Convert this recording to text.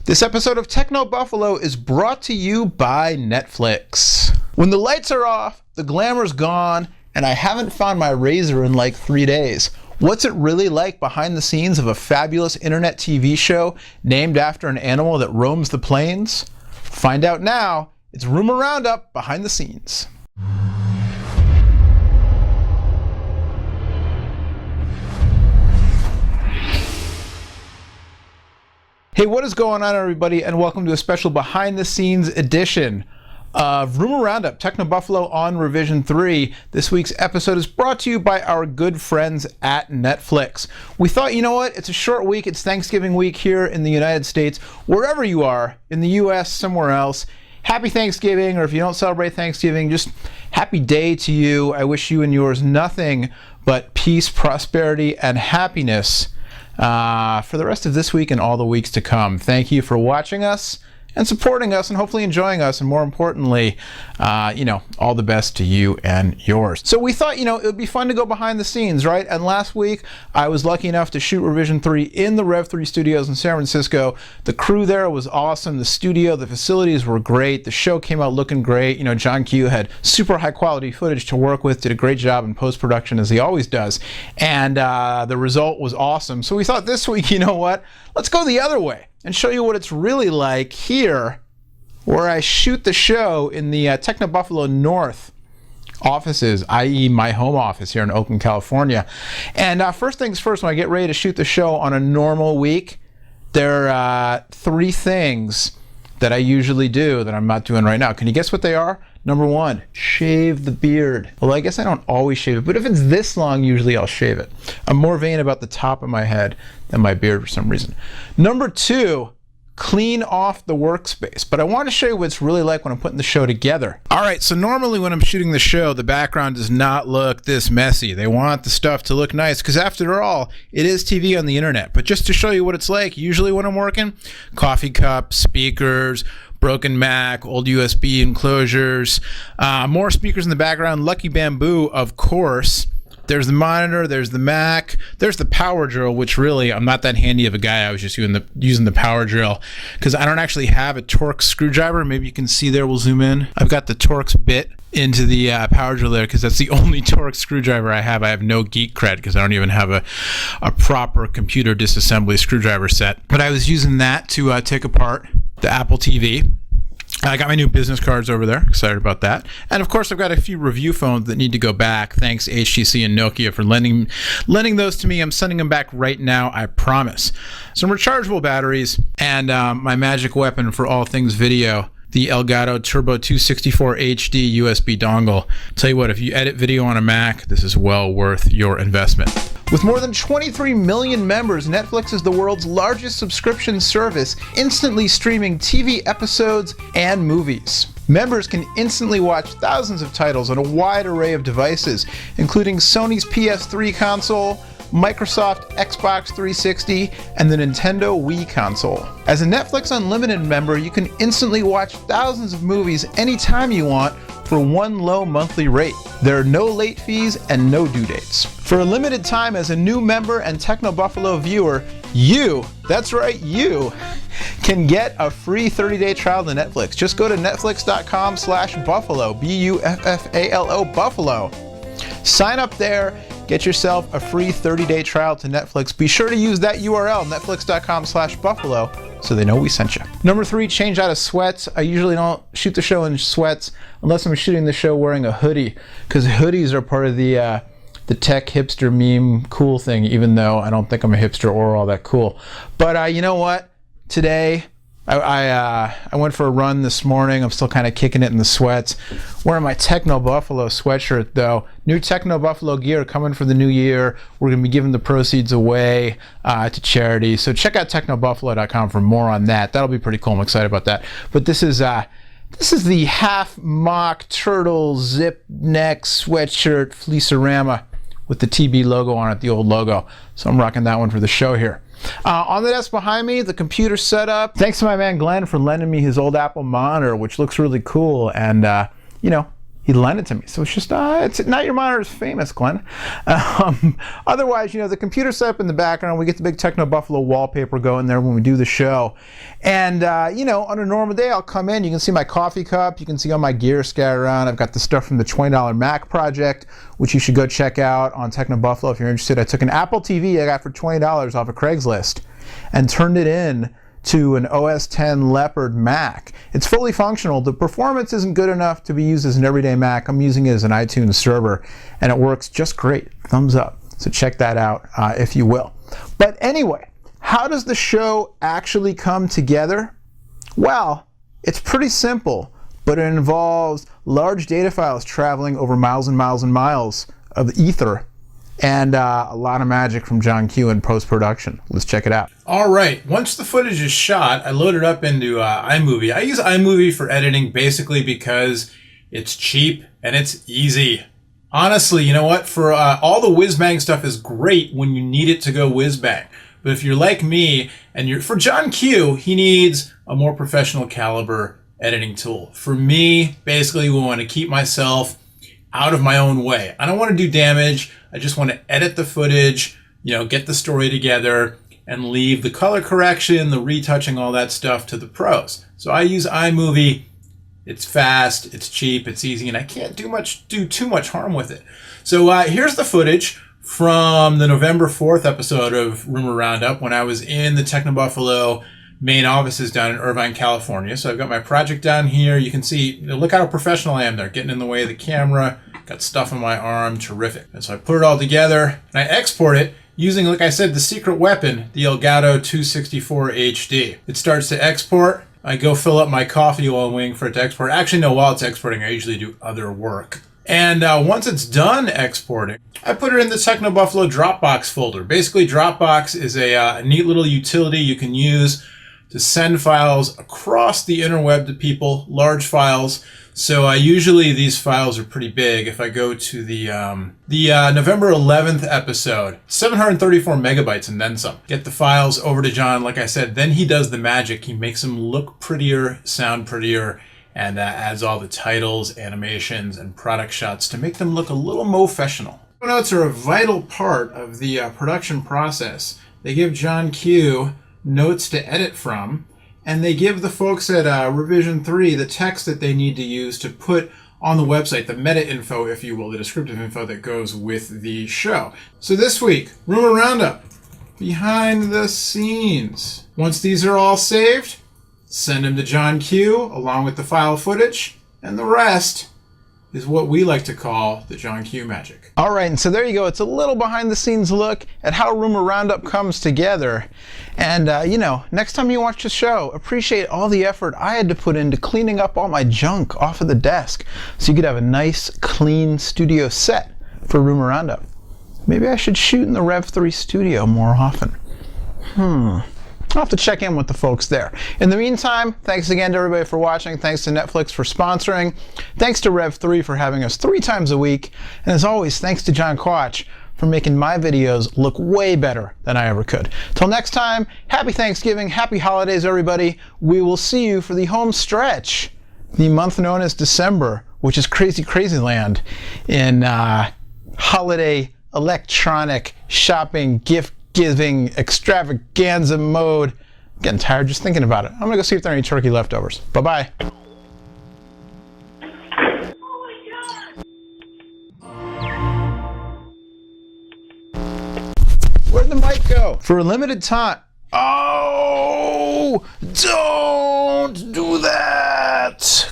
This episode of Techno Buffalo is brought to you by Netflix. When the lights are off, the glamour's gone, and I haven't found my razor in like 3 days. What's it really like behind the scenes of a fabulous internet TV show named after an animal that roams the plains? Find out now. It's Rumor Roundup behind the scenes. Hey, what is going on, everybody, and welcome to a special behind-the-scenes edition of Rumor Roundup, Techno Buffalo on Revision 3. This week's episode is brought to you by our good friends at Netflix. We thought, you know what, it's a short week, it's Thanksgiving week here in the United States. Wherever you are, in the US, somewhere else, happy Thanksgiving, or if you don't celebrate Thanksgiving, just happy day to you. I wish you and yours nothing but peace, prosperity, and happiness for the rest of this week and all the weeks to come. Thank you for watching us and supporting us and hopefully enjoying us, and more importantly, all the best to you and yours. So we thought, it would be fun to go behind the scenes, right? And last week, I was lucky enough to shoot Revision 3 in the Rev 3 studios in San Francisco. The crew there was awesome. The studio, the facilities were great. The show came out looking great. John Q had super high quality footage to work with, did a great job in post-production as he always does. And the result was awesome. So we thought this week, you know what? Let's go the other way and show you what it's really like here where I shoot the show in the Techno Buffalo North offices, i.e. my home office here in Oakland, California. And first things first, when I get ready to shoot the show on a normal week, there are 3 things that I usually do that I'm not doing right now. Can you guess what they are? Number 1, shave the beard. Well, I guess I don't always shave it, but if it's this long, usually I'll shave it. I'm more vain about the top of my head than my beard for some reason. Number 2, clean off the workspace. But I want to show you what it's really like when I'm putting the show together. All right, so normally when I'm shooting the show, the background does not look this messy. They want the stuff to look nice because after all, it is TV on the internet. But just to show you what it's like, usually when I'm working, coffee cups, speakers, broken Mac, old USB enclosures, more speakers in the background, Lucky Bamboo, of course. There's the monitor, there's the Mac, there's the power drill, which really, I'm not that handy of a guy. I was just using the power drill because I don't actually have a Torx screwdriver. Maybe you can see there, we'll zoom in. I've got the Torx bit into the power drill there because that's the only Torx screwdriver I have. I have no geek cred because I don't even have a proper computer disassembly screwdriver set. But I was using that to take apart the Apple TV. I got my new business cards over there. Excited about that. And of course, I've got a few review phones that need to go back. Thanks HTC and Nokia for lending those to me. I'm sending them back right now, I promise. Some rechargeable batteries and my magic weapon for all things video, the Elgato Turbo 264 HD USB dongle. Tell you what, if you edit video on a Mac, this is well worth your investment. With more than 23 million members, Netflix is the world's largest subscription service, instantly streaming TV episodes and movies. Members can instantly watch thousands of titles on a wide array of devices, including Sony's PS3 console, Microsoft Xbox 360, and the Nintendo Wii console. As a Netflix Unlimited member, you can instantly watch thousands of movies anytime you want for one low monthly rate. There are no late fees and no due dates. For a limited time, as a new member and Techno Buffalo viewer, that's right, you can get a free 30-day trial to Netflix. Just go to netflix.com/buffalo, Buffalo, Buffalo. Sign up there. Get yourself a free 30-day trial to Netflix. Be sure to use that URL, netflix.com/buffalo, so they know we sent you. Number 3, change out of sweats. I usually don't shoot the show in sweats unless I'm shooting the show wearing a hoodie, because hoodies are part of the tech hipster meme cool thing, even though I don't think I'm a hipster or all that cool. But you know what? Today, I went for a run this morning. I'm still kind of kicking it in the sweats. Wearing my Techno Buffalo sweatshirt though. New Techno Buffalo gear coming for the new year. We're going to be giving the proceeds away to charity. So check out technobuffalo.com for more on that. That'll be pretty cool. I'm excited about that. But this is the half mock turtle zip neck sweatshirt fleecerama with the TB logo on it, the old logo. So I'm rocking that one for the show here. On the desk behind me, the computer setup. Thanks to my man Glenn for lending me his old Apple monitor, which looks really cool. And, he lent it to me. So it's just, it's not your monitor is famous, Glenn. Otherwise, you know, the computer set up in the background, we get the big Techno Buffalo wallpaper going there when we do the show. And, you know, on a normal day, I'll come in, you can see my coffee cup, you can see all my gear scattered around. I've got the stuff from the $20 Mac project, which you should go check out on Techno Buffalo if you're interested. I took an Apple TV I got for $20 off of Craigslist and turned it in to an OS X Leopard Mac. It's fully functional. The performance isn't good enough to be used as an everyday Mac. I'm using it as an iTunes server, and it works just great. Thumbs up. So check that out if you will. But anyway, how does the show actually come together? Well, it's pretty simple, but it involves large data files traveling over miles and miles and miles of ether, and a lot of magic from John Q in post-production. Let's check it out. All right, once the footage is shot, I load it up into iMovie. I use iMovie for editing basically because it's cheap and it's easy. Honestly, you know what? For all the whiz-bang stuff is great when you need it to go whiz-bang. But if you're like me, and for John Q, he needs a more professional caliber editing tool. For me, basically, we want to keep myself out of my own way. I don't want to do damage. I just want to edit the footage, you know, get the story together, and leave the color correction, the retouching, all that stuff to the pros. So I use iMovie. It's fast, it's cheap, it's easy, and I can't do too much harm with it. So here's the footage from the November 4th episode of Rumor Roundup when I was in the Techno Buffalo main offices down in Irvine, California. So I've got my project down here. You can see, look how professional I am there, getting in the way of the camera, got stuff on my arm, terrific. And so I put it all together and I export it using, like I said, the secret weapon, the Elgato 264 HD. It starts to export. I go fill up my coffee while I'm waiting for it to export. Actually, no, while it's exporting, I usually do other work. And once it's done exporting, I put it in the Techno Buffalo Dropbox folder. Basically, Dropbox is a neat little utility you can use to send files across the interweb to people, large files. So usually these files are pretty big. If I go to the November 11th episode, 734 megabytes and then some. Get the files over to John, like I said, then he does the magic. He makes them look prettier, sound prettier, and adds all the titles, animations, and product shots to make them look a little more professional. Show notes are a vital part of the production process. They give John Q notes to edit from, and they give the folks at Revision 3 the text that they need to use to put on the website, the meta info, if you will, the descriptive info that goes with the show. So this week, Rumor Roundup, behind the scenes. Once these are all saved, send them to John Q along with the file footage, and the rest is what we like to call the John Q magic. All right, and so there you go. It's a little behind the scenes look at how Rumor Roundup comes together. And, you know, next time you watch the show, appreciate all the effort I had to put into cleaning up all my junk off of the desk so you could have a nice, clean studio set for Rumor Roundup. Maybe I should shoot in the Rev 3 studio more often. I'll have to check in with the folks there. In the meantime, thanks again to everybody for watching. Thanks to Netflix for sponsoring. Thanks to Rev 3 for having us 3 times a week. And as always, thanks to John Quach for making my videos look way better than I ever could. Till next time, happy Thanksgiving, happy holidays, everybody. We will see you for the home stretch, the month known as December, which is crazy, crazy land in holiday electronic shopping gift giving extravaganza mode. I'm getting tired just thinking about it. I'm gonna go see if there are any turkey leftovers. Bye-bye. Where'd the mic go? For a limited time. Oh, don't do that.